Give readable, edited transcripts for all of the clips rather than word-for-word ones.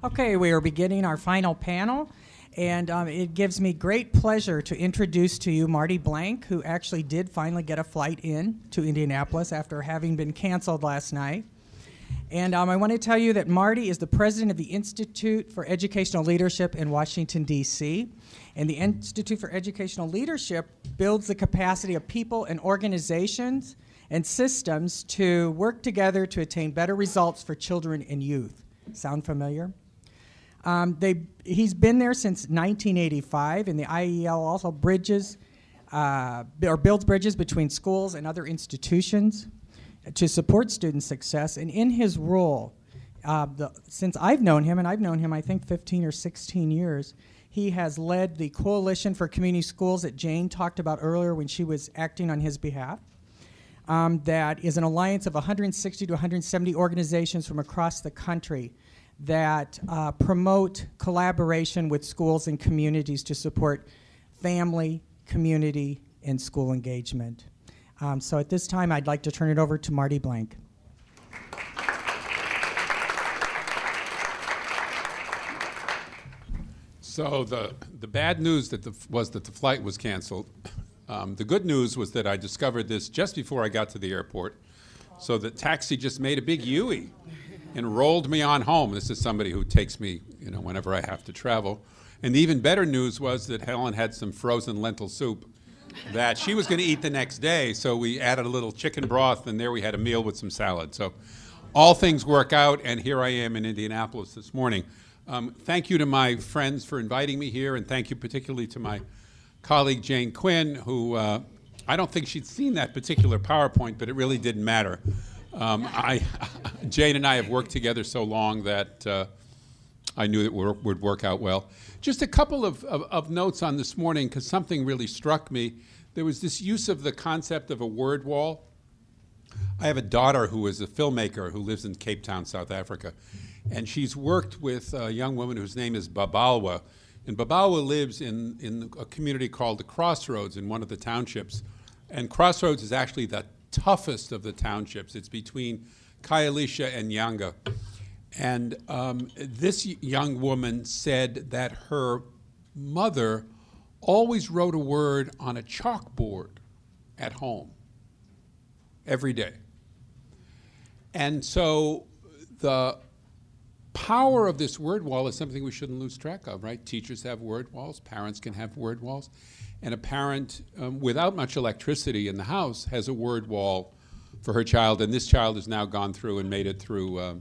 Okay, we are beginning our final panel, and it gives me great pleasure to introduce to you Marty Blank, who actually did finally get a flight in to Indianapolis after having been canceled last night. And I want to tell you that Marty is the president of the Institute for Educational Leadership in Washington, D.C., and the Institute for Educational Leadership builds the capacity of people and organizations and systems to work together to attain better results for children and youth. Sound familiar? He's been there since 1985, and the IEL also builds bridges between schools and other institutions to support student success. And in his role, since I've known him, and I've known him I think 15 or 16 years, he has led the Coalition for Community Schools that Jane talked about earlier when she was acting on his behalf. That is an alliance of 160 to 170 organizations from across the country that promote collaboration with schools and communities to support family, community, and school engagement. So at this time, I'd like to turn it over to Marty Blank. So the bad news was that the flight was canceled. The good news was that I discovered this just before I got to the airport. So the taxi just made a big U-ey and rolled me on home. This is somebody who takes me, whenever I have to travel. And the even better news was that Helen had some frozen lentil soup that she was going to eat the next day. So we added a little chicken broth, and there we had a meal with some salad. So all things work out, and here I am in Indianapolis this morning. Thank you to my friends for inviting me here, and thank you particularly to my colleague Jane Quinn, who I don't think she'd seen that particular PowerPoint, but it really didn't matter. Jane and I have worked together so long that I knew that it would work out well. Just a couple of notes on this morning, because something really struck me. There was this use of the concept of a word wall. I have a daughter who is a filmmaker who lives in Cape Town, South Africa, and she's worked with a young woman whose name is Babalwa. And Babalwa lives in a community called the Crossroads in one of the townships. And Crossroads is actually the toughest of the townships. It's between Khayelitsha and Nyanga. And this young woman said that her mother always wrote a word on a chalkboard at home every day. And so the power of this word wall is something we shouldn't lose track of, right? Teachers have word walls, parents can have word walls, and a parent without much electricity in the house has a word wall for her child, and this child has now gone through and made it through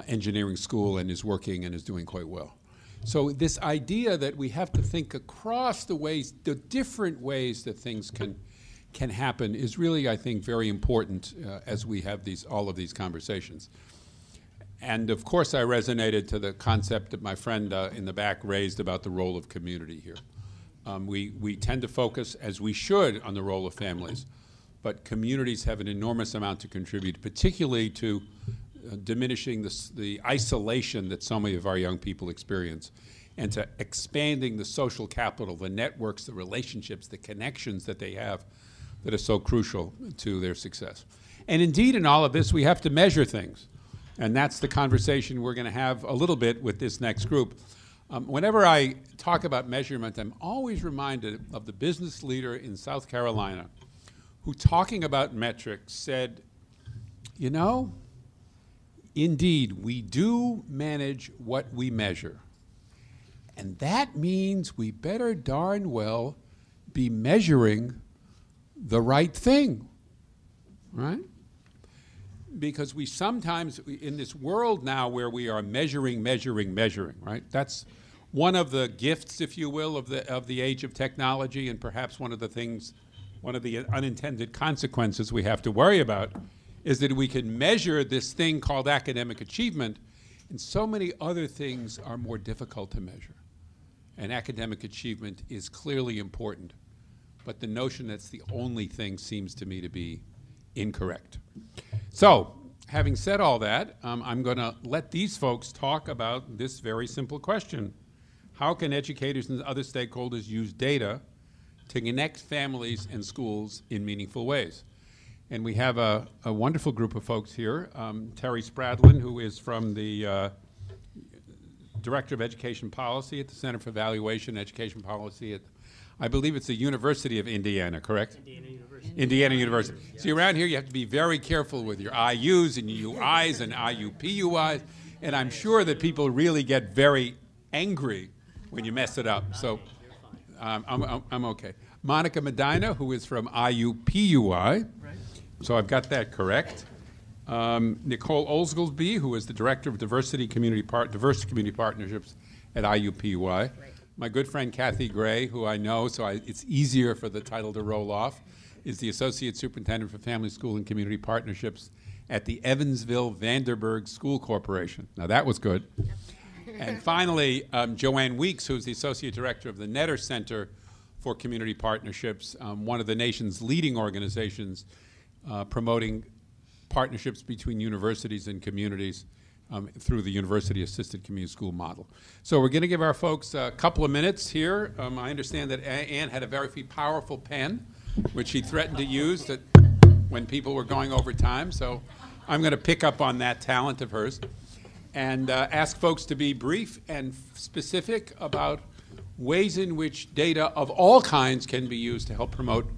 engineering school and is working and is doing quite well. So this idea that we have to think across the different ways that things can happen is really, I think, very important as we have all of these conversations. And of course, I resonated to the concept that my friend in the back raised about the role of community here. We tend to focus, as we should, on the role of families, but communities have an enormous amount to contribute, particularly to diminishing the isolation that so many of our young people experience, and to expanding the social capital, the networks, the relationships, the connections that they have that are so crucial to their success. And indeed, in all of this, we have to measure things. And that's the conversation we're going to have a little bit with this next group. Whenever I talk about measurement, I'm always reminded of the business leader in South Carolina who, talking about metrics, said, indeed, we do manage what we measure. And that means we better darn well be measuring the right thing, right? Because we sometimes, in this world now where we are measuring, right? That's one of the gifts, if you will, of the age of technology, and perhaps one of the unintended consequences we have to worry about is that we can measure this thing called academic achievement, and so many other things are more difficult to measure. And academic achievement is clearly important, but the notion that's the only thing seems to me to be incorrect. So, having said all that, I'm going to let these folks talk about this very simple question. How can educators and other stakeholders use data to connect families and schools in meaningful ways? And we have a wonderful group of folks here. Terry Spradlin, who is from the Director of Education Policy at the Center for Evaluation and Education Policy at, I believe it's the University of Indiana, correct? Indiana University. Indiana University. See, around here you have to be very careful with your IUs and UIs and IUPUIs, and I'm sure that people really get very angry when you mess it up. So I'm okay. Monica Medina, who is from IUPUI. Right. So I've got that correct. Nicole Oglesby, who is the Director of Diverse Community Partnerships at IUPUI. Right. My good friend Kathy Gray, who I know, so it's easier for the title to roll off, is the Associate Superintendent for Family, School, and Community Partnerships at the Evansville-Vanderburgh School Corporation. Now that was good. And finally, Joann Weeks, who's the Associate Director of the Netter Center for Community Partnerships, one of the nation's leading organizations promoting partnerships between universities and communities through the University-Assisted Community School model. So we're going to give our folks a couple of minutes here. I understand that Ann had a very powerful pen, which she threatened to use when people were going over time. So I'm going to pick up on that talent of hers and ask folks to be brief and specific about ways in which data of all kinds can be used to help promote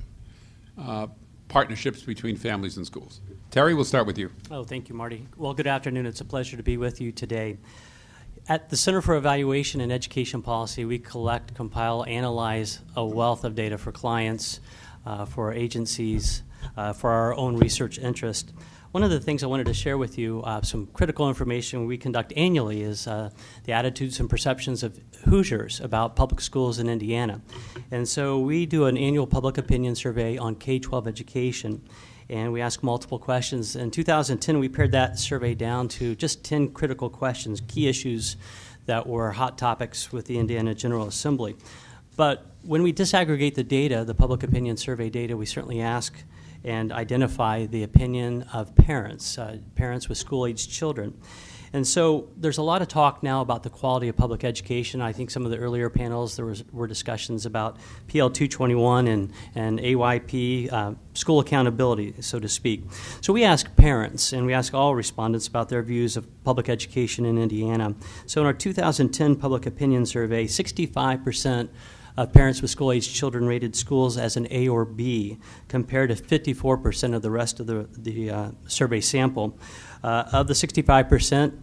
partnerships between families and schools. Terry, we'll start with you. Oh, thank you, Marty. Well, good afternoon. It's a pleasure to be with you today. At the Center for Evaluation and Education Policy, we collect, compile, analyze a wealth of data for clients, for agencies, for our own research interest. One of the things I wanted to share with you, some critical information we conduct annually, is the attitudes and perceptions of Hoosiers about public schools in Indiana. And so we do an annual public opinion survey on K-12 education, and we ask multiple questions. In 2010, we pared that survey down to just 10 critical questions, key issues that were hot topics with the Indiana General Assembly. But when we disaggregate the data, the public opinion survey data, we certainly ask and identify the opinion of parents, parents with school-aged children. And so there's a lot of talk now about the quality of public education. I think some of the earlier panels, were discussions about PL 221 and AYP, school accountability, so to speak. So we ask parents, and we ask all respondents about their views of public education in Indiana. So in our 2010 public opinion survey, 65% of parents with school-aged children rated schools as an A or B, compared to 54% of the rest of the survey sample. Of the 65%,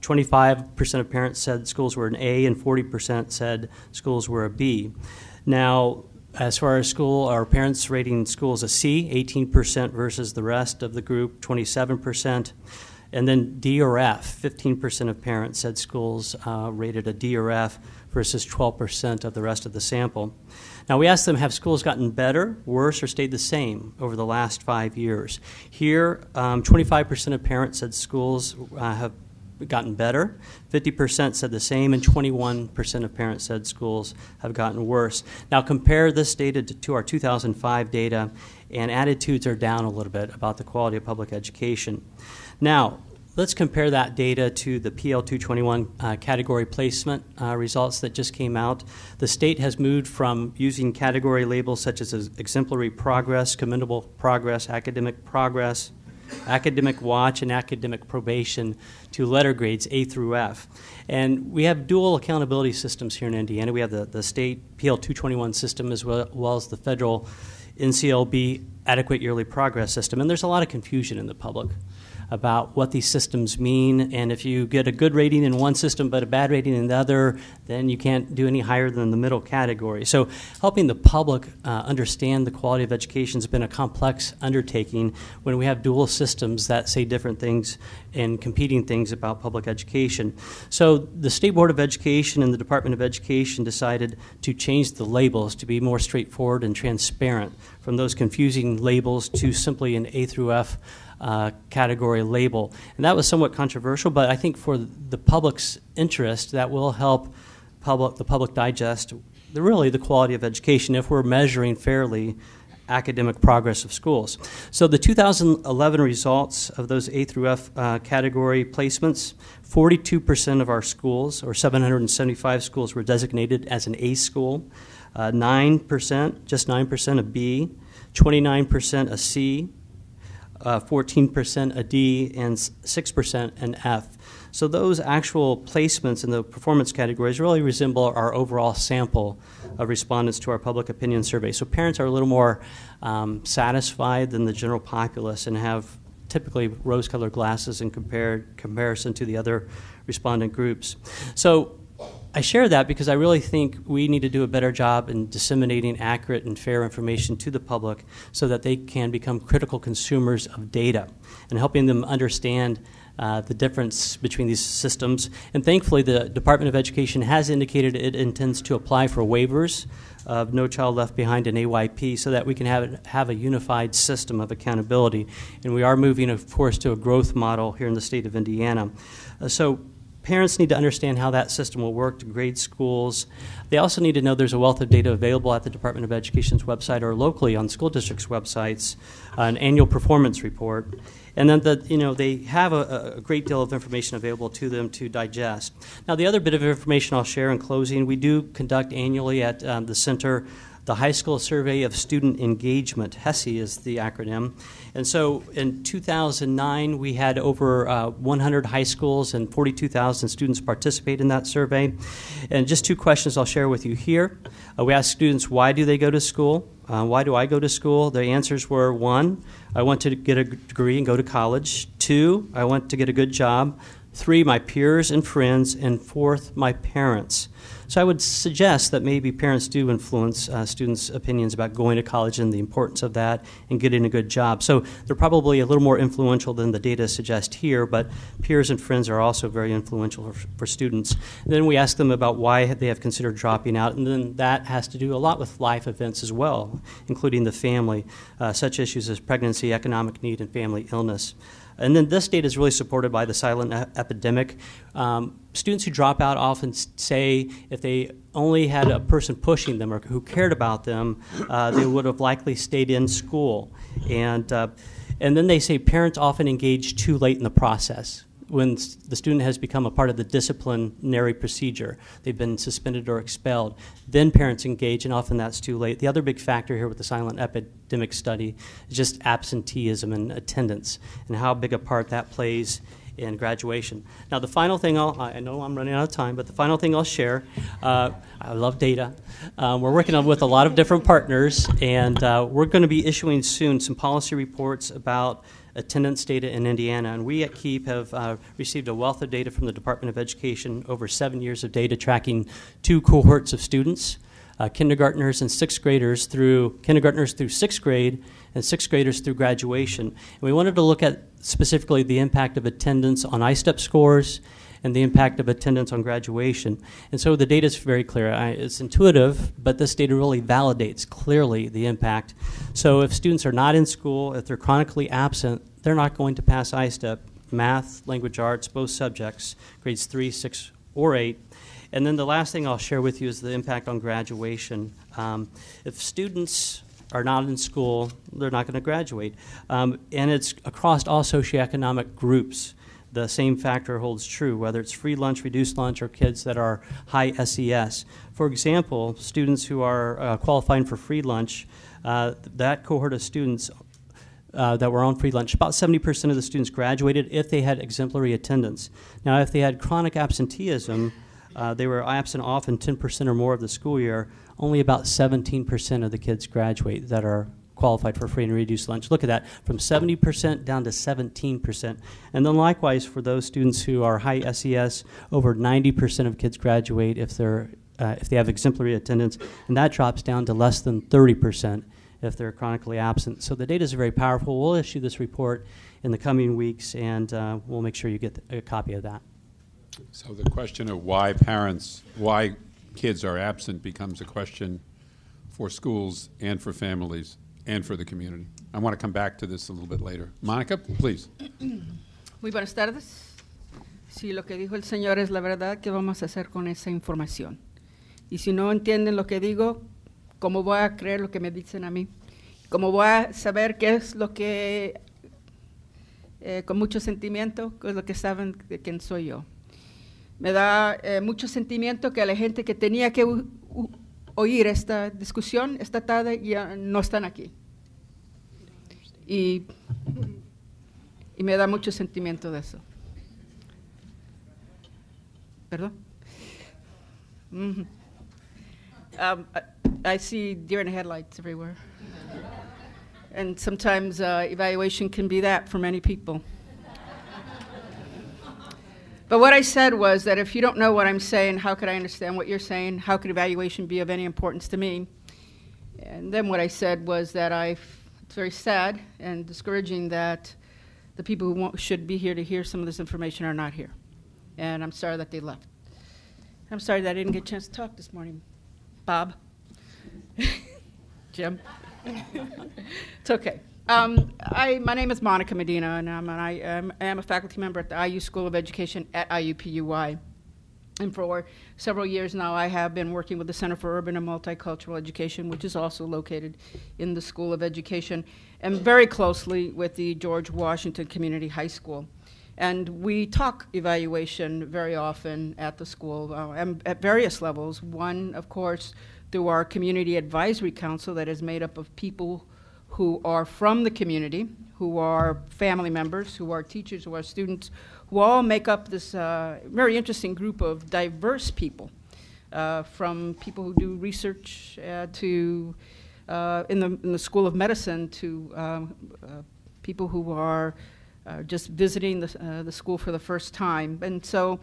25% of parents said schools were an A, and 40% said schools were a B. Now, as far as our parents rating schools a C, 18% versus the rest of the group, 27%. And then D or F, 15% of parents said schools rated a D or F versus 12% of the rest of the sample. Now, we asked them, have schools gotten better, worse, or stayed the same over the last 5 years? Here, 25% of parents said schools have gotten better, 50% said the same, and 21% of parents said schools have gotten worse. Now, compare this data to our 2005 data, and attitudes are down a little bit about the quality of public education. Now, let's compare that data to the PL 221 category placement results that just came out. The state has moved from using category labels such as exemplary progress, commendable progress, academic watch, and academic probation to letter grades A through F. And we have dual accountability systems here in Indiana. We have the state PL 221 system as well as the federal NCLB adequate yearly progress system. And there's a lot of confusion in the public about what these systems mean, and if you get a good rating in one system but a bad rating in the other, then you can't do any higher than the middle category. So helping the public understand the quality of education has been a complex undertaking when we have dual systems that say different things and competing things about public education. So the State Board of Education and the Department of Education decided to change the labels to be more straightforward and transparent from those confusing labels to simply an A through F category label. And that was somewhat controversial, but I think for the public's interest, that will help the public digest the quality of education if we're measuring fairly academic progress of schools. So the 2011 results of those A through F category placements, 42% of our schools, or 775 schools, were designated as an A school, 9%, just 9% a B, 29% a C, 14% a D, and 6% an F. So those actual placements in the performance categories really resemble our overall sample of respondents to our public opinion survey. So parents are a little more satisfied than the general populace and have typically rose-colored glasses in comparison to the other respondent groups. So I share that because I really think we need to do a better job in disseminating accurate and fair information to the public so that they can become critical consumers of data and helping them understand the difference between these systems. And thankfully, the Department of Education has indicated it intends to apply for waivers of No Child Left Behind and AYP so that we can have a unified system of accountability. And we are moving, of course, to a growth model here in the state of Indiana. So parents need to understand how that system will work to grade schools. They also need to know there's a wealth of data available at the Department of Education's website or locally on school districts' websites, an annual performance report, and then they have a great deal of information available to them to digest. Now, the other bit of information I'll share in closing, we do conduct annually at the center the High School Survey of Student Engagement. HESI is the acronym. And so in 2009, we had over 100 high schools and 42,000 students participate in that survey. And just two questions I'll share with you here. We asked students, why do they go to school? Why do I go to school? The answers were, 1, I want to get a degree and go to college. 2, I want to get a good job. 3, my peers and friends. And 4th, my parents. So I would suggest that maybe parents do influence students' opinions about going to college and the importance of that and getting a good job. So they're probably a little more influential than the data suggest here, but peers and friends are also very influential for students. And then we ask them about why they have considered dropping out, and then that has to do a lot with life events as well, including the family, such issues as pregnancy, economic need, and family illness. And then this data is really supported by the silent epidemic. Students who drop out often say if they only had a person pushing them or who cared about them, they would have likely stayed in school. And then they say parents often engage too late in the process when the student has become a part of the disciplinary procedure. They've been suspended or expelled. Then parents engage, and often that's too late. The other big factor here with the silent epidemic study is just absenteeism and attendance and how big a part that plays in graduation. Now, the final thing I know I'm running out of time, but the final thing I'll share, I love data. We're working with a lot of different partners, and we're going to be issuing soon some policy reports about attendance data in Indiana, and we at KEEP have received a wealth of data from the Department of Education, over 7 years of data tracking 2 cohorts of students, kindergartners and 6th graders through 6th grade and 6th graders through graduation. And we wanted to look at specifically the impact of attendance on ISTEP scores and the impact of attendance on graduation. And so the data is very clear. It's intuitive, but this data really validates clearly the impact. So if students are not in school, if they're chronically absent, they're not going to pass ISTEP, math, language arts, both subjects, grades 3, 6, or 8. And then the last thing I'll share with you is the impact on graduation. If students are not in school, they're not going to graduate. And it's across all socioeconomic groups. The same factor holds true, whether it's free lunch, reduced lunch, or kids that are high SES. For example, students who are qualifying for free lunch, that cohort of students that were on free lunch, about 70% of the students graduated if they had exemplary attendance. Now, if they had chronic absenteeism, they were absent often 10% or more of the school year, only about 17% of the kids graduate that are qualified for free and reduced lunch. Look at that, from 70% down to 17%. And then likewise for those students who are high SES, over 90% of kids graduate if they have exemplary attendance, and that drops down to less than 30% if they're chronically absent. So the data is very powerful. We'll issue this report in the coming weeks, and we'll make sure you get a copy of that. So the question of why kids are absent becomes a question for schools and for families and for the community. I want to come back to this a little bit later. Monica, please. Muy buenas tardes. Si lo que dijo el señor es la verdad, ¿qué vamos a hacer con esa información? Y si no entienden lo que digo, ¿cómo voy a creer lo que me dicen a mí? ¿Cómo voy a saber qué es lo que, con mucho sentimiento, qué es lo que saben de quién soy yo? Me da mucho sentimiento que la gente que tenía que oír esta discusión esta tarde ya no están aquí. Y Y me da mucho sentimiento de eso. ¿Perdón? Mm-hmm. I see deer in the headlights everywhere. And sometimes evaluation can be that for many people. But what I said was that if you don't know what I'm saying, how could I understand what you're saying? How could evaluation be of any importance to me? And then what I said was that it's very sad and discouraging that the people who should be here to hear some of this information are not here. And I'm sorry that they left. I'm sorry that I didn't get a chance to talk this morning. Bob? Jim? It's okay. My name is Monica Medina, and I am a faculty member at the IU School of Education at IUPUI. And for several years now, I have been working with the Center for Urban and Multicultural Education, which is also located in the School of Education, and very closely with the George Washington Community High School. And we talk evaluation very often at the school at various levels. One, of course, through our Community Advisory Council that is made up of people who are from the community, who are family members, who are teachers, who are students, who all make up this very interesting group of diverse people, from people who do research to in the School of Medicine to people who are just visiting the school for the first time. And so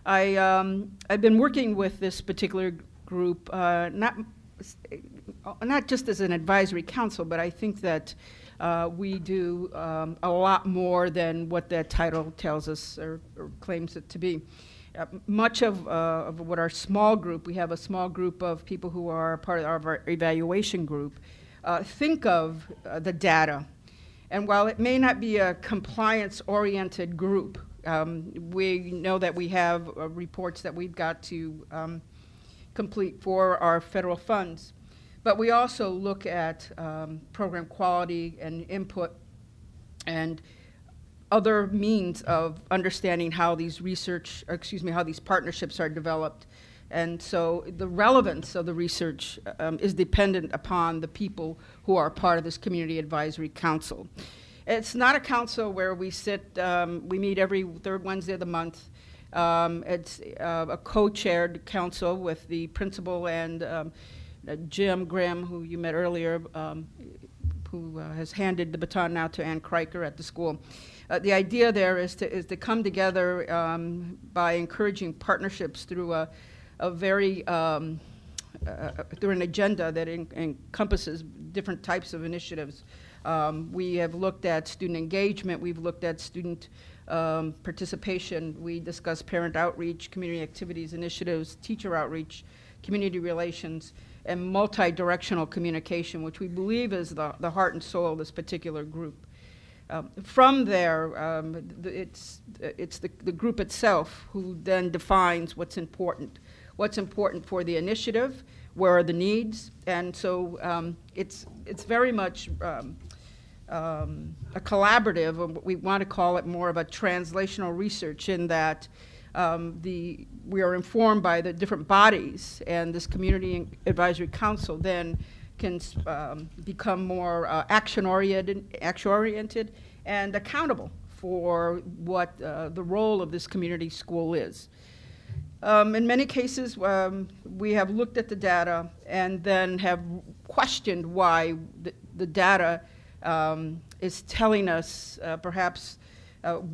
I've been working with this particular group, not just as an advisory council, but I think that we do a lot more than what that title tells us or claims it to be. Much of what our small group, we have a small group of people who are part of our evaluation group, think of the data. And while it may not be a compliance-oriented group, we know that we have reports that we've got to complete for our federal funds. But we also look at program quality and input and other means of understanding how these how these partnerships are developed. And so the relevance of the research is dependent upon the people who are part of this Community Advisory Council. It's not a council where we sit, we meet every third Wednesday of the month. It's a co-chaired council with the principal and Jim Grimm, who you met earlier, who has handed the baton now to Ann Kriker at the school. The idea there is to come together by encouraging partnerships through through an agenda that encompasses different types of initiatives. We have looked at student engagement. We've looked at student participation. We discuss parent outreach, community activities, initiatives, teacher outreach, community relations, and multi-directional communication, which we believe is the heart and soul of this particular group. From there, it's the group itself who then defines what's important for the initiative, where are the needs, and so it's very much a collaborative, or we want to call it more of a translational research, in that we are informed by the different bodies, and this Community Advisory Council then can become more action-oriented and accountable for what the role of this community school is. In many cases, we have looked at the data and then have questioned why the data is telling us perhaps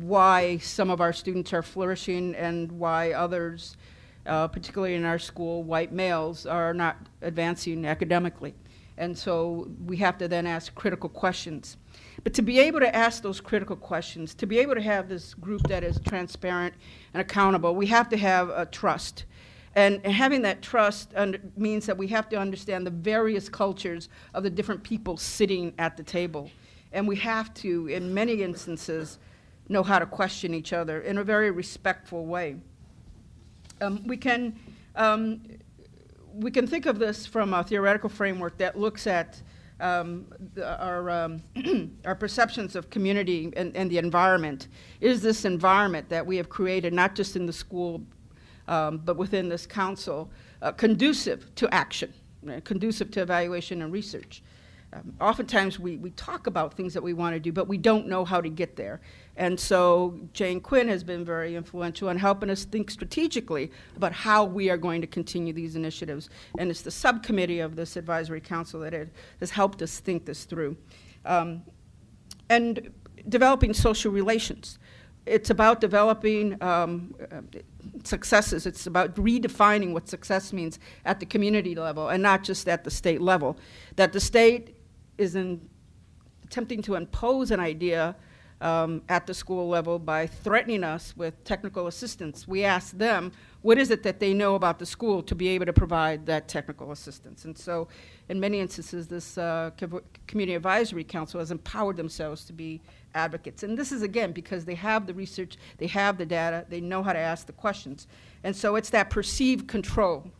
why some of our students are flourishing and why others, particularly in our school, white males, are not advancing academically. And so we have to then ask critical questions. But to be able to ask those critical questions, to be able to have this group that is transparent and accountable, we have to have a trust. And having that trust means that we have to understand the various cultures of the different people sitting at the table. And we have to, in many instances, know how to question each other in a very respectful way. We can think of this from a theoretical framework that looks at our perceptions of community and the environment. Is this environment that we have created, not just in the school, but within this council, conducive to action, conducive to evaluation and research? oftentimes we talk about things that we want to do, but we don't know how to get there. And so Jane Quinn has been very influential in helping us think strategically about how we are going to continue these initiatives. And it's the subcommittee of this advisory council that has helped us think this through. And developing social relations. It's about developing successes. It's about redefining what success means at the community level and not just at the state level. That the state is attempting to impose an idea at the school level by threatening us with technical assistance. We ask them, what is it that they know about the school to be able to provide that technical assistance? And so in many instances, this Community Advisory Council has empowered themselves to be advocates. And this is, again, because they have the research, they have the data, they know how to ask the questions. And so it's that perceived control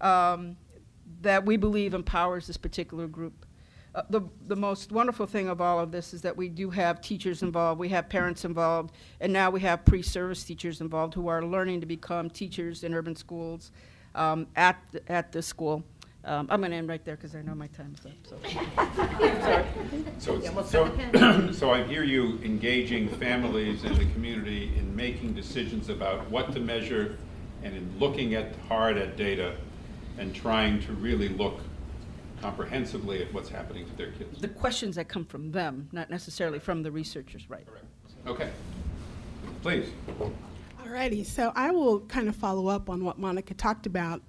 that we believe empowers this particular group. The most wonderful thing of all of this is that we do have teachers involved, we have parents involved, and now we have pre-service teachers involved who are learning to become teachers in urban schools at the school. I'm going to end right there because I know my time is up. So I hear you engaging families and the community in making decisions about what to measure and in looking hard at data and trying to really look comprehensively at what's happening to their kids. The questions that come from them, not necessarily from the researchers, right? Correct. Okay. Please. Alrighty, so I will kind of follow up on what Monica talked about.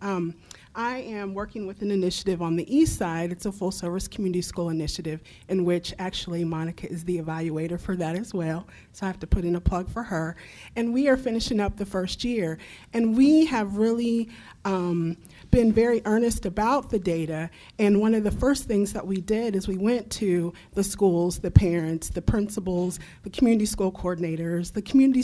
I am working with an initiative on the east side. It's a full-service community school initiative in which actually Monica is the evaluator for that as well, so I have to put in a plug for her. And we are finishing up the first year, and we have really been very earnest about the data, and one of the first things that we did is we went to the schools, the parents, the principals, the community school coordinators, the community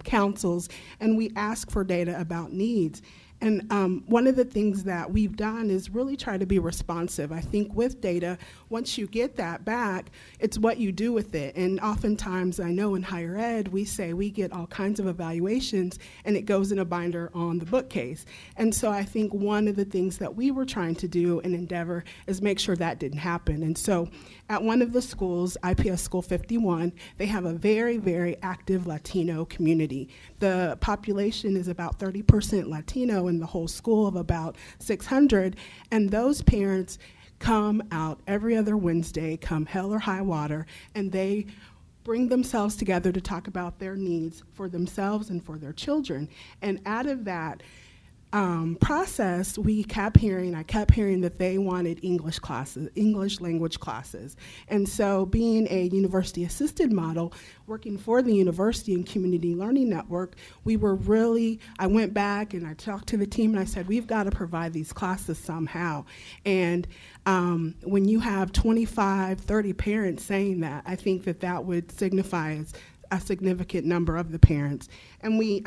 councils, and we asked for data about needs. And one of the things that we've done is really try to be responsive. I think with data, once you get that back, it's what you do with it. And oftentimes, I know in higher ed, we say we get all kinds of evaluations, and it goes in a binder on the bookcase. And so I think one of the things that we were trying to do and endeavor is make sure that didn't happen. And so at one of the schools, IPS School 51, they have a very, very active Latino community. The population is about 30% Latino in the whole school of about 600, and those parents come out every other Wednesday, come hell or high water, and they bring themselves together to talk about their needs for themselves and for their children. And out of that process, I kept hearing that they wanted English classes, English language classes. And so being a university assisted model, working for the university and community learning network, I went back and I talked to the team and I said, we've got to provide these classes somehow. And when you have 25, 30 parents saying that, I think that would signify as a significant number of the parents. And we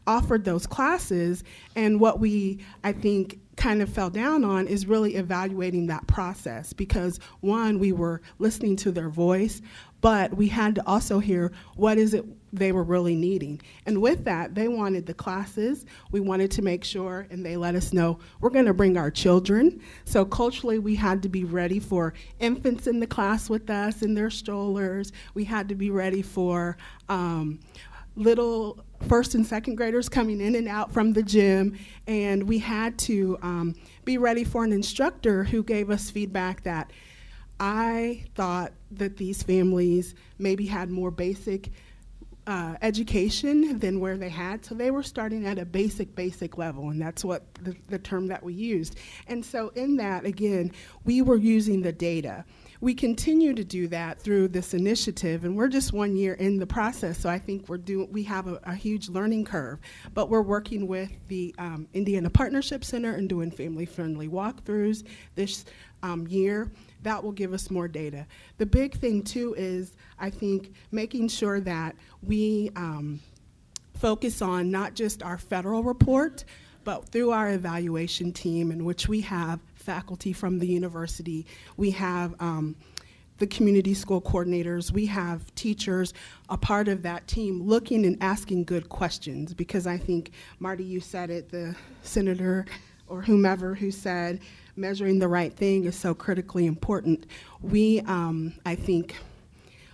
offered those classes, and what we, I think, kind of fell down on is really evaluating that process, because one, we were listening to their voice, but we had to also hear what is it they were really needing. And with that, they wanted the classes. We wanted to make sure, and they let us know, we're going to bring our children. So culturally, we had to be ready for infants in the class with us in their strollers. We had to be ready for little first and second graders coming in and out from the gym, and we had to be ready for an instructor who gave us feedback that I thought that these families maybe had more basic education than where they had, so they were starting at a basic level, and that's what the term that we used. And so in that, again, we were using the data. We continue to do that through this initiative, and we're just 1 year in the process, so I think we have a huge learning curve. But we're working with the Indiana Partnership Center and doing family-friendly walkthroughs this year. That will give us more data. The big thing, too, is I think making sure that we focus on not just our federal report, but through our evaluation team, in which we have faculty from the university, we have the community school coordinators, we have teachers, a part of that team, looking and asking good questions, because I think, Marty, you said it, the Senator or whomever who said measuring the right thing is so critically important. We, I think,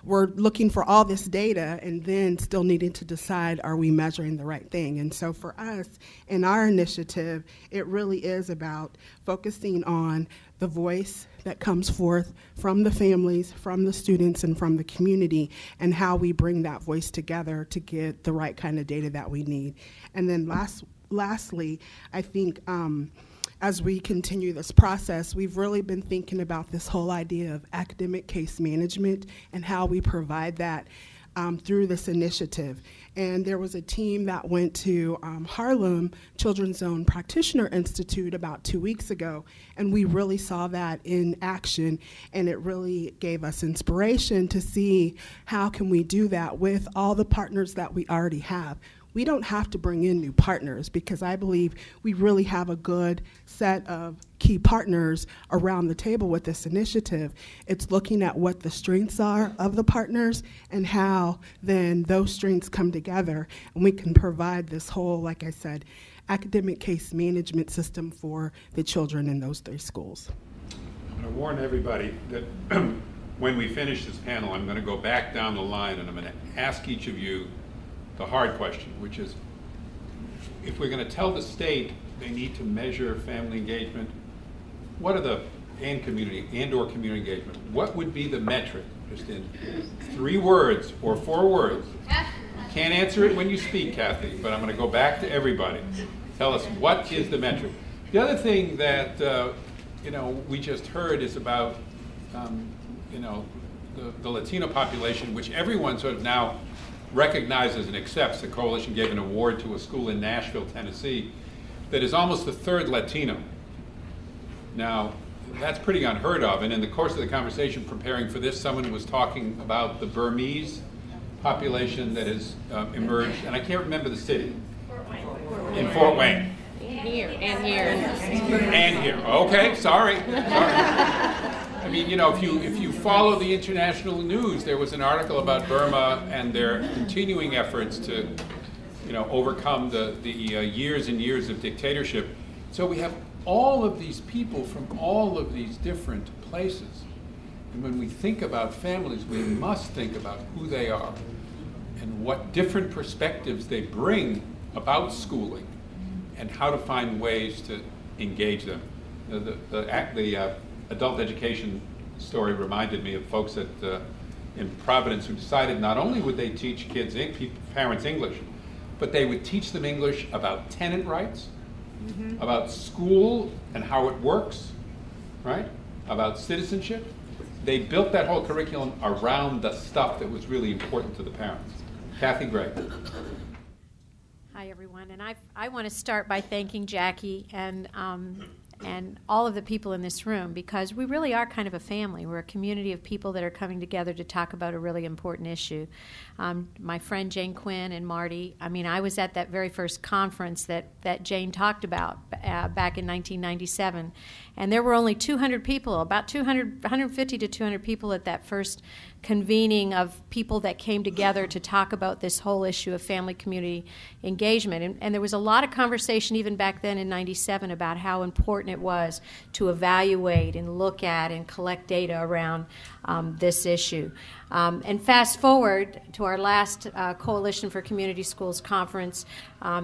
we're looking for all this data and then still needing to decide, are we measuring the right thing? And so for us, in our initiative, it really is about focusing on the voice that comes forth from the families, from the students, and from the community, and how we bring that voice together to get the right kind of data that we need. And then lastly, I think as we continue this process, we've really been thinking about this whole idea of academic case management and how we provide that through this initiative. And there was a team that went to Harlem Children's Zone Practitioner Institute about 2 weeks ago, and we really saw that in action, and it really gave us inspiration to see how can we do that with all the partners that we already have. We don't have to bring in new partners, because I believe we really have a good set of key partners around the table with this initiative. It's looking at what the strengths are of the partners and how then those strengths come together, and we can provide this whole, like I said, academic case management system for the children in those 3 schools. I'm going to warn everybody that when we finish this panel, I'm going to go back down the line and I'm going to ask each of you the hard question, which is, if we're going to tell the state they need to measure family engagement, what are the and community engagement? What would be the metric? Just in 3 words or 4 words. You can't answer it when you speak, Kathy, but I'm going to go back to everybody. Tell us, what is the metric? The other thing that we just heard is about the Latino population, which everyone sort of now recognizes and accepts. The coalition gave an award to a school in Nashville, Tennessee, that is almost the 3rd Latino. Now, that's pretty unheard of, and in the course of the conversation preparing for this, someone was talking about the Burmese population that has emerged, and I can't remember the city. In Fort Wayne. And here. Okay, sorry. I mean, if you follow the international news, there was an article about Burma and their continuing efforts to, overcome the years and years of dictatorship. So we have all of these people from all of these different places. And when we think about families, we must think about who they are and what different perspectives they bring about schooling and how to find ways to engage them. The adult education story reminded me of folks in Providence who decided not only would they teach parents English, but they would teach them English about tenant rights, about school and how it works, right? About citizenship. They built that whole curriculum around the stuff that was really important to the parents. Kathy Gray. Hi, everyone. And I want to start by thanking Jackie and all of the people in this room, because we really are kind of a family. We're a community of people that are coming together to talk about a really important issue. My friend Jane Quinn and Marty, I was at that very first conference that Jane talked about back in 1997, and there were only 200 people, about 150 to 200 people at that first convening of people that came together to talk about this whole issue of family community engagement. And there was a lot of conversation even back then in 97 about how important it was to evaluate and look at and collect data around this issue. And fast forward to our last Coalition for Community Schools conference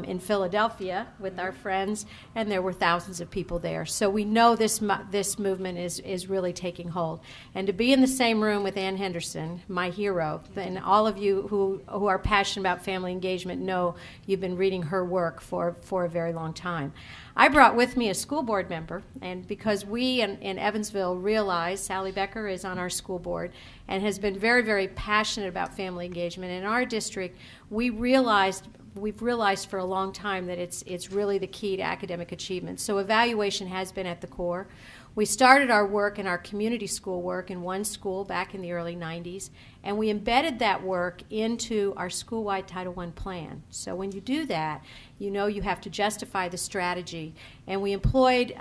in Philadelphia with our friends, and there were thousands of people there. So we know this movement is really taking hold. And to be in the same room with Ann Henderson, my hero, and all of you who are passionate about family engagement know you've been reading her work for a very long time. I brought with me a school board member, and because we in Evansville realize Sally Becker is on our school board and has been very, very passionate about family engagement. In our district, we've realized for a long time that it's really the key to academic achievement. So evaluation has been at the core. We started our work in our community school work in one school back in the early 90s, and we embedded that work into our school-wide Title I plan. So when you do that, you know you have to justify the strategy. And we employed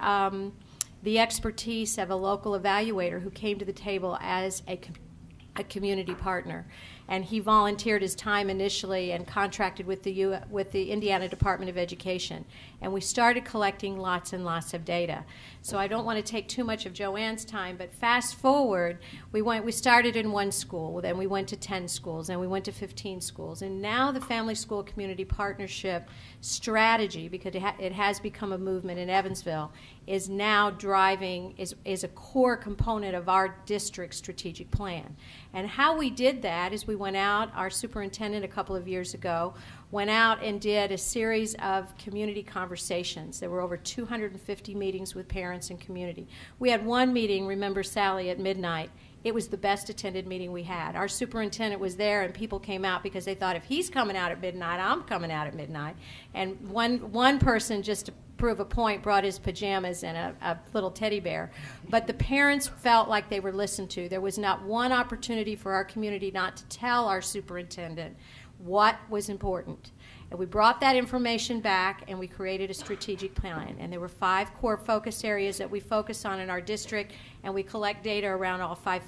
the expertise of a local evaluator who came to the table as a a community partner. And he volunteered his time initially and contracted with the Indiana Department of Education. And we started collecting lots and lots of data. So I don't want to take too much of Joann's time, but fast forward, we started in one school, then we went to 10 schools, then we went to 15 schools. And now the Family School Community Partnership strategy, because it has become a movement in Evansville, is now driving, is a core component of our district's strategic plan. And how we did that is we went out, our superintendent a couple of years ago, went out and did a series of community conversations. There were over 250 meetings with parents and community. We had one meeting, remember Sally, at midnight. It was the best attended meeting we had. Our superintendent was there, and people came out because they thought, if he's coming out at midnight, I'm coming out at midnight. And one person, just to prove a point, brought his pajamas and a little teddy bear. But the parents felt like they were listened to. There was not one opportunity for our community not to tell our superintendent what was important. And we brought that information back, and we created a strategic plan. And there were 5 core focus areas that we focus on in our district, and we collect data around all 5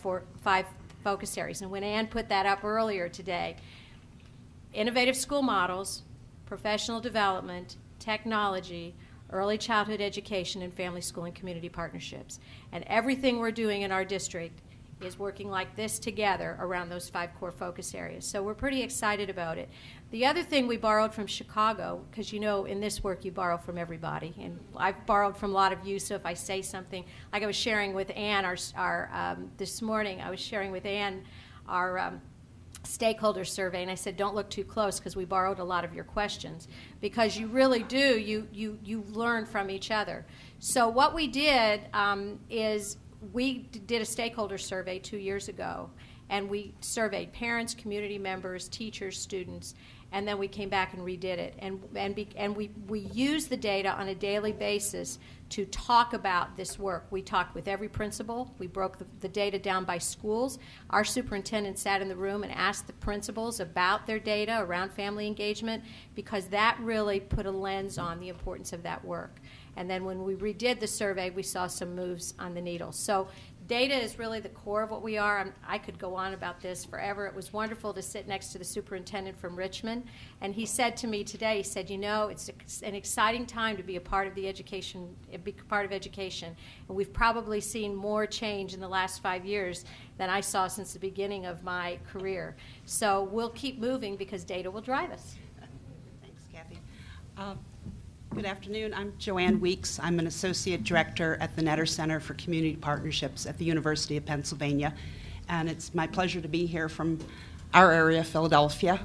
focus areas. And when Ann put that up earlier today, innovative school models, professional development, technology, early childhood education, and family, school, and community partnerships. And everything we're doing in our district is working like this together around those 5 core focus areas. So we're pretty excited about it. The other thing we borrowed from Chicago, because you know in this work you borrow from everybody, and I've borrowed from a lot of you, so if I say something, like I was sharing with Ann this morning, I was sharing with Ann our stakeholder survey, and I said, don't look too close because we borrowed a lot of your questions, because you really do, you learn from each other. So what we did is we did a stakeholder survey 2 years ago, and we surveyed parents, community members, teachers, students, and then we came back and redid it. And we used the data on a daily basis to talk about this work. We talked with every principal. We broke the data down by schools. Our superintendent sat in the room and asked the principals about their data around family engagement, because that really put a lens on the importance of that work. And then when we redid the survey, we saw some moves on the needle. So data is really the core of what we are. I could go on about this forever. It was wonderful to sit next to the superintendent from Richmond. And he said to me today, he said, you know, it's an exciting time to be a part of the education, And we've probably seen more change in the last 5 years than I saw since the beginning of my career. So we'll keep moving because data will drive us. Thanks, Kathy. Good afternoon. I'm Joann Weeks. I'm an Associate Director at the Netter Center for Community Partnerships at the University of Pennsylvania. And it's my pleasure to be here from our area, Philadelphia.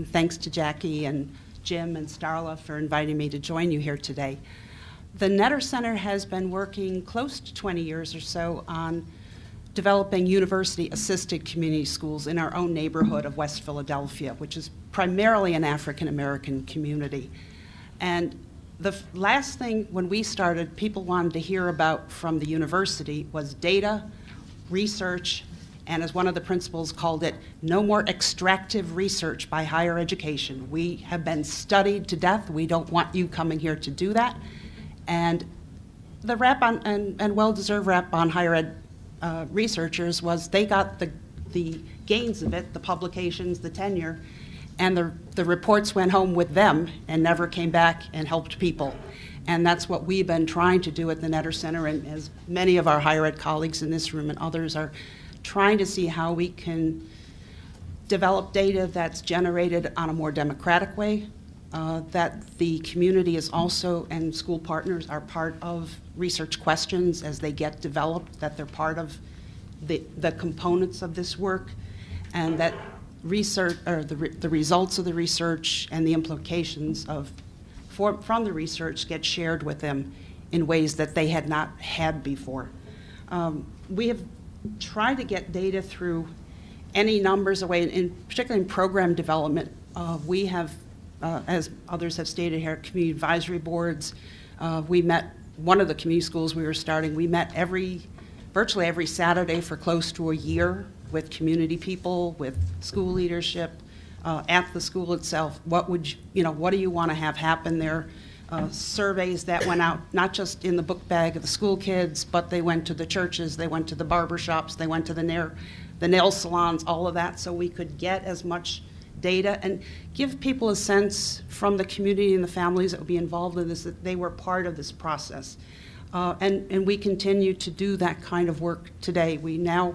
Thanks to Jackie and Jim and Starla for inviting me to join you here today. The Netter Center has been working close to 20 years or so on developing university-assisted community schools in our own neighborhood of West Philadelphia, which is primarily an African-American community. And the last thing when we started, people wanted to hear about from the university was data, research, and as one of the principals called it, no more extractive research by higher education. We have been studied to death. We don't want you coming here to do that. And the rap on, and well-deserved rap on higher ed researchers was they got the gains of it, the publications, the tenure, and the reports went home with them and never came back and helped people. And that's what we've been trying to do at the Netter Center, and as many of our higher ed colleagues in this room and others are trying to see how we can develop data that's generated on a more democratic way, that the community is also, and school partners are part of research questions as they get developed, that they're part of the components of this work, and that research, or the results of the research and the implications from the research get shared with them in ways that they had not had before. We have tried to get data through any numbers of ways, particularly in program development. We have, as others have stated here, community advisory boards. We met, one of the community schools we were starting, we met virtually every Saturday for close to a year with community people, with school leadership, at the school itself. What do you want to have happen there? Surveys that went out not just in the book bag of the school kids, but they went to the churches, they went to the barber shops, they went to the the nail salons, all of that, so we could get as much data and give people a sense from the community and the families that would be involved in this that they were part of this process. And we continue to do that kind of work today. We now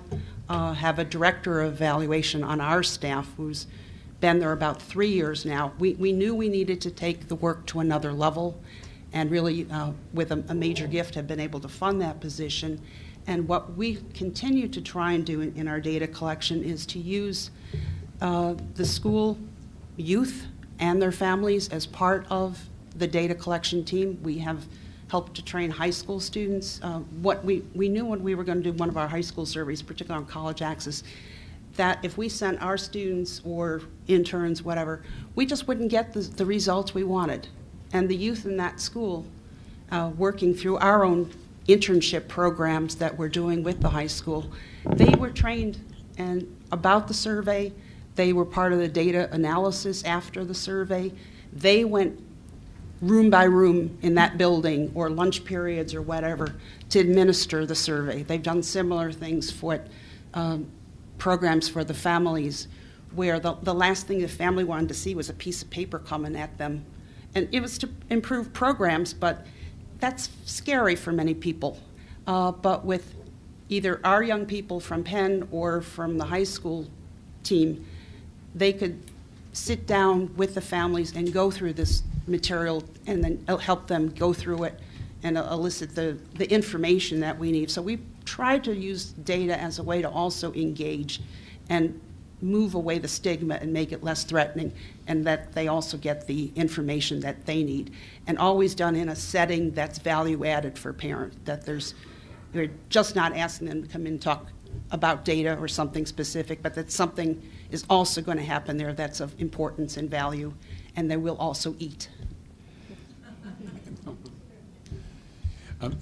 have a director of evaluation on our staff who's been there about 3 years now. We knew we needed to take the work to another level, and really, with a major gift, have been able to fund that position. And what we continue to try and do in our data collection is to use the school youth and their families as part of the data collection team. We have helped to train high school students. What we knew when we were going to do one of our high school surveys, particularly on college access, that if we sent our students or interns, whatever, we just wouldn't get the results we wanted. And the youth in that school, working through our own internship programs that we're doing with the high school, they were trained and about the survey. They were part of the data analysis after the survey. They went room by room in that building, or lunch periods or whatever, to administer the survey. They've done similar things for programs for the families, where the last thing the family wanted to see was a piece of paper coming at them. And it was to improve programs, but that's scary for many people. But with either our young people from Penn or from the high school team, they could sit down with the families and go through this material and then help them go through it and elicit the information that we need. So we try to use data as a way to also engage and move away the stigma and make it less threatening, and that they also get the information that they need. And always done in a setting that's value added for parents, that we're just not asking them to come in and talk about data or something specific, but that something is also going to happen there that's of importance and value, and they will also eat.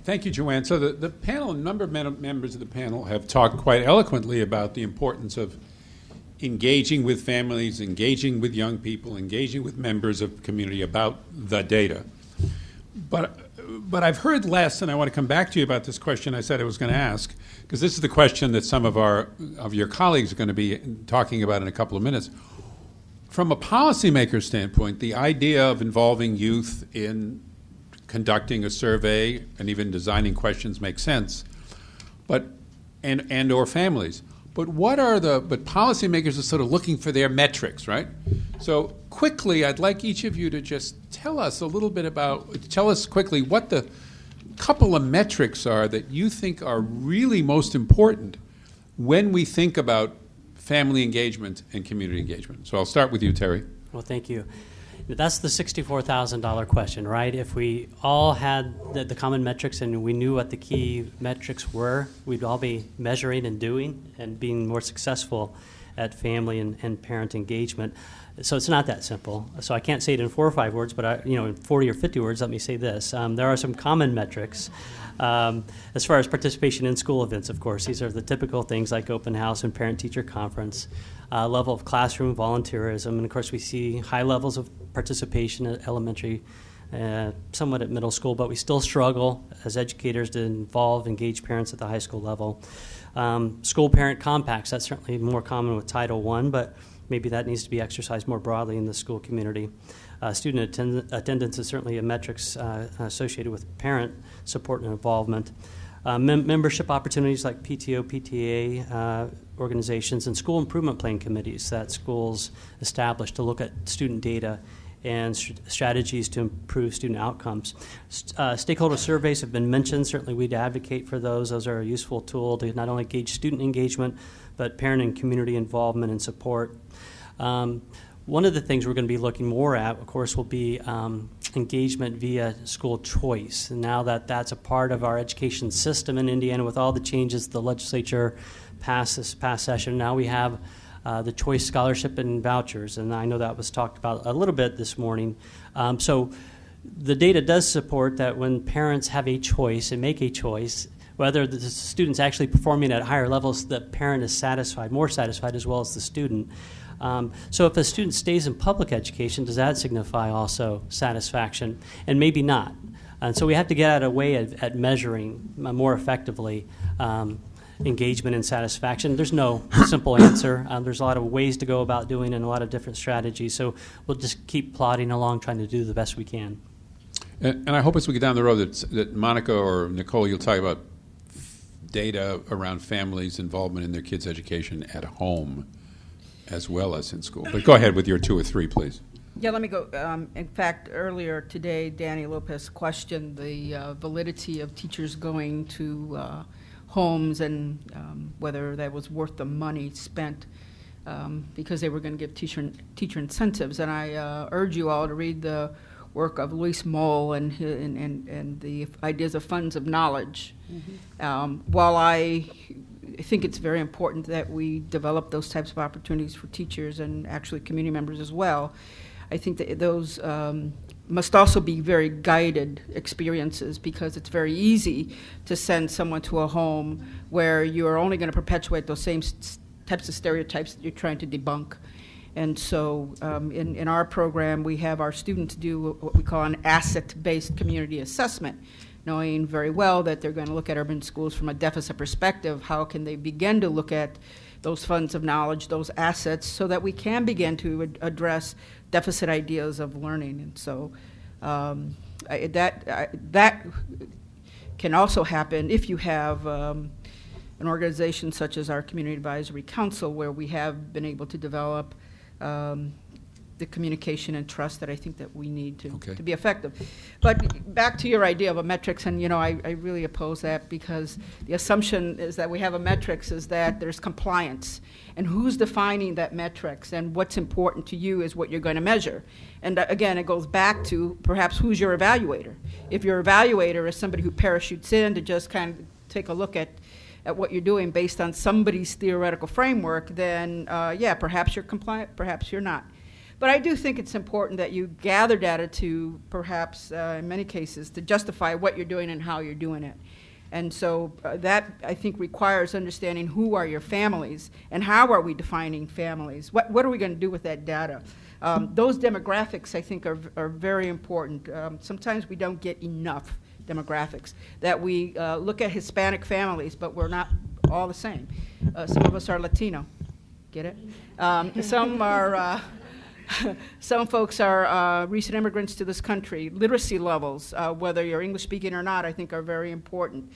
Thank you, Joann. So the panel, a number of members of the panel have talked quite eloquently about the importance of engaging with families, engaging with young people, engaging with members of the community about the data. But I've heard less, and I want to come back to you about this question I said I was going to ask, because this is the question that some of your colleagues are going to be talking about in a couple of minutes. From a policymaker standpoint, the idea of involving youth in conducting a survey and even designing questions makes sense, and or families. But but policymakers are sort of looking for their metrics, right? So quickly, I'd like each of you to just tell us quickly what the couple of metrics are that you think are really most important when we think about family engagement and community engagement. So I'll start with you, Terry. Well, thank you. That's the $64,000 question, right? If we all had the common metrics and we knew what the key metrics were, we'd all be measuring and doing and being more successful at family and parent engagement. So it's not that simple. So I can't say it in 4 or 5 words, but in 40 or 50 words, let me say this. There are some common metrics. As far as participation in school events, of course, these are the typical things like open house and parent-teacher conference, level of classroom volunteerism, and of course we see high levels of participation at elementary, somewhat at middle school, but we still struggle as educators to engage parents at the high school level. School parent compacts, that's certainly more common with Title I, but maybe that needs to be exercised more broadly in the school community. Student attendance is certainly a metrics associated with parent support and involvement. Membership opportunities like PTO, PTA organizations, and school improvement plan committees that schools establish to look at student data and strategies to improve student outcomes. Stakeholder surveys have been mentioned. Certainly we'd advocate for those. Those are a useful tool to not only gauge student engagement, but parent and community involvement and support. One of the things we're going to be looking more at, of course, will be engagement via school choice. And now that that's a part of our education system in Indiana, with all the changes the legislature passed this past session, now we have the choice scholarship and vouchers. And I know that was talked about a little bit this morning. So the data does support that when parents have a choice and make a choice, whether the student's actually performing at higher levels, the parent is satisfied, more satisfied, as well as the student. So if a student stays in public education, does that signify also satisfaction? And maybe not. And so we have to get out of a way at measuring more effectively engagement and satisfaction. There's no simple answer. There's a lot of ways to go about doing it and a lot of different strategies. So we'll just keep plodding along, trying to do the best we can. And I hope as we get down the road that Monica or Nicole, you'll talk about data around families' involvement in their kids' education at home as well as in school. But go ahead with your 2 or 3, please. Yeah, let me go. In fact, earlier today, Danny Lopez questioned the validity of teachers going to homes and whether that was worth the money spent because they were going to give teacher incentives. And I urge you all to read the work of Luis Moll and the ideas of funds of knowledge. Mm-hmm. While I think it's very important that we develop those types of opportunities for teachers and actually community members as well, I think that those must also be very guided experiences, because it's very easy to send someone to a home where you're only going to perpetuate those same types of stereotypes that you're trying to debunk. And so in our program, we have our students do what we call an asset-based community assessment, knowing very well that they're going to look at urban schools from a deficit perspective. How can they begin to look at those funds of knowledge, those assets, so that we can begin to address deficit ideas of learning? And so that can also happen if you have an organization such as our Community Advisory Council, where we have been able to develop the communication and trust that I think that we need to be effective. But back to your idea of a metrics, and I really oppose that, because the assumption is that we have a metrics is that there's compliance, and who's defining that metrics, and what's important to you is what you're going to measure. And again, it goes back to perhaps who's your evaluator. If your evaluator is somebody who parachutes in to just kind of take a look at what you're doing based on somebody's theoretical framework, then yeah, perhaps you're compliant, perhaps you're not. But I do think it's important that you gather data to perhaps, in many cases, to justify what you're doing and how you're doing it. And so that, I think, requires understanding who are your families and how are we defining families. What are we going to do with that data? Those demographics, I think, are very important. Sometimes we don't get enough demographics, that we look at Hispanic families, but we're not all the same. Some of us are Latino. Get it? Some are... Some folks are recent immigrants to this country. Literacy levels, whether you're English speaking or not, I think are very important.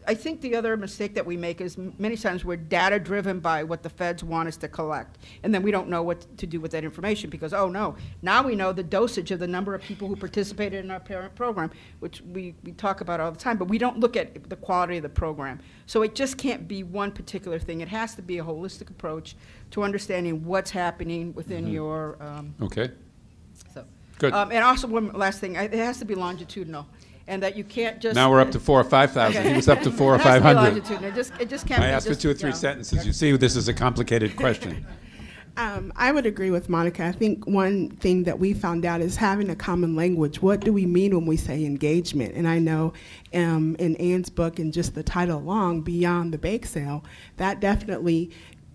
I think the other mistake that we make is many times we're data driven by what the feds want us to collect, and then we don't know what to do with that information, because, oh no, now we know the dosage of the number of people who participated in our parent program, which we talk about all the time, but we don't look at the quality of the program. So it just can't be one particular thing. It has to be a holistic approach to understanding what's happening within your... Okay. So, good. And also one last thing, it has to be longitudinal. And that you can't just... Now we're up to 4,000 or 5,000. Okay. He was up to 400 or 500. It just can't be. I asked for 2 or 3 sentences. You see, this is a complicated question. I would agree with Monica. I think one thing that we found out is having a common language. What do we mean when we say engagement? And I know in Ann's book, and just the title alone, Beyond the Bake Sale, that definitely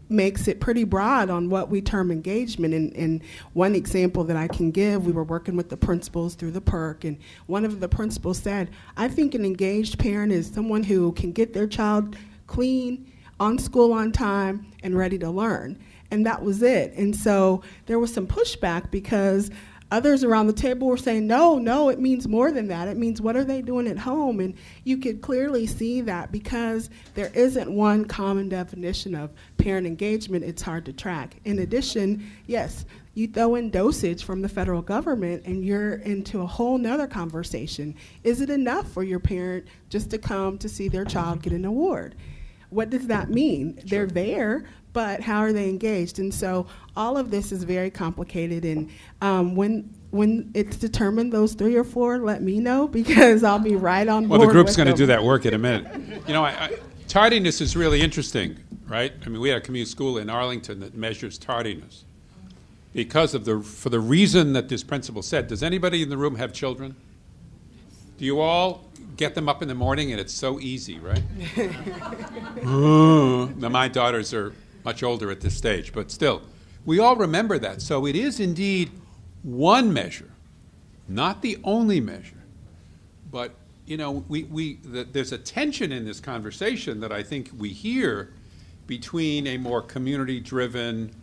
makes it pretty broad on what we term engagement. And one example that I can give, we were working with the principals through the PERC, and one of the principals said, I think an engaged parent is someone who can get their child clean, on school on time, and ready to learn. And that was it. And so there was some pushback, because others around the table were saying, no, it means more than that. It means what are they doing at home? And you could clearly see that because there isn't one common definition of parent engagement, it's hard to track. In addition, yes, you throw in dosage from the federal government and you're into a whole nother conversation. Is it enough for your parent just to come to see their child get an award? What does that mean? Sure. They're there, but how are they engaged? And so all of this is very complicated, and when it's determined, those 3 or 4, let me know, because I'll be right on board. Well, the group's going to do that work in a minute. Tardiness is really interesting, right? I mean, we had a community school in Arlington that measures tardiness because of for the reason that this principal said. Does anybody in the room have children? Do you all get them up in the morning and it's so easy, right? Now, my daughters are much older at this stage, but still, we all remember that. So it is indeed one measure, not the only measure, but you know, there's a tension in this conversation that I think we hear between a more community-driven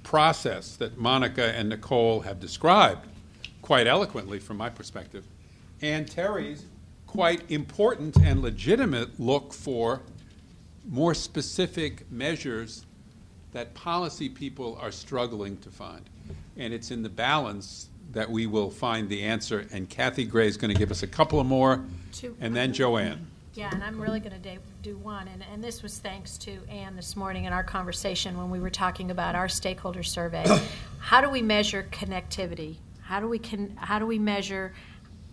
process that Monica and Nicole have described quite eloquently from my perspective, and Terry's quite important and legitimate look for more specific measures that policy people are struggling to find. And it's in the balance that we will find the answer. And Kathy Gray is going to give us a couple of more, and then Joann. Yeah, and I'm really going to do one. And this was thanks to Ann this morning in our conversation when we were talking about our stakeholder survey. How do we measure connectivity? How do we measure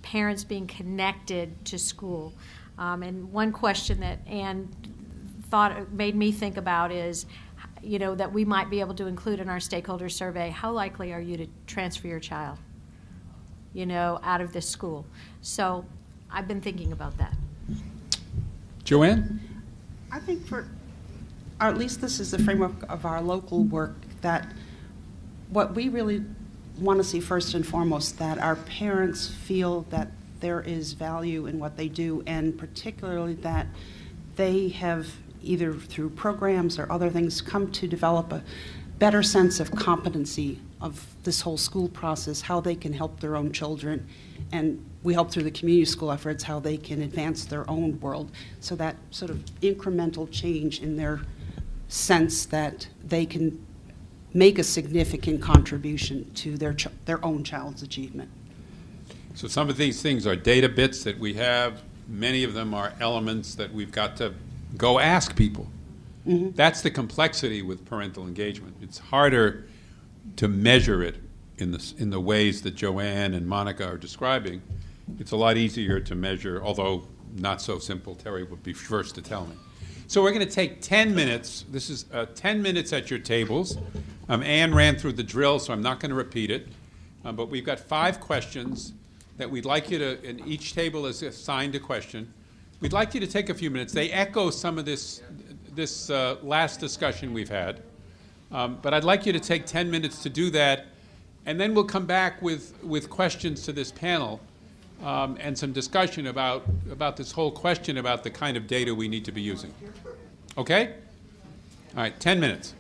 parents being connected to school? And one question that Ann made me think about is, you know, that we might be able to include in our stakeholder survey, how likely are you to transfer your child, you know, out of this school? So I've been thinking about that. Joann? I think or at least this is the framework of our local work, that what we really want to see first and foremost, that our parents feel that there is value in what they do, and particularly that they have, either through programs or other things, come to develop a better sense of competency of this whole school process, how they can help their own children, and we help through the community school efforts how they can advance their own world. So that sort of incremental change in their sense that they can make a significant contribution to their own child's achievement. So some of these things are data bits that we have. Many of them are elements that we've got to go ask people. Mm-hmm. That's the complexity with parental engagement. It's harder to measure it in the ways that Joann and Monica are describing. It's a lot easier to measure, although not so simple. Terry would be first to tell me. So we're going to take 10 minutes. This is 10 minutes at your tables. Ann ran through the drill, so I'm not going to repeat it. But we've got 5 questions that we'd like you to, and each table is assigned a question. We'd like you to take a few minutes. They echo some of this last discussion we've had. But I'd like you to take 10 minutes to do that, and then we'll come back with questions to this panel and some discussion about this whole question about the kind of data we need to be using. Okay? All right, 10 minutes.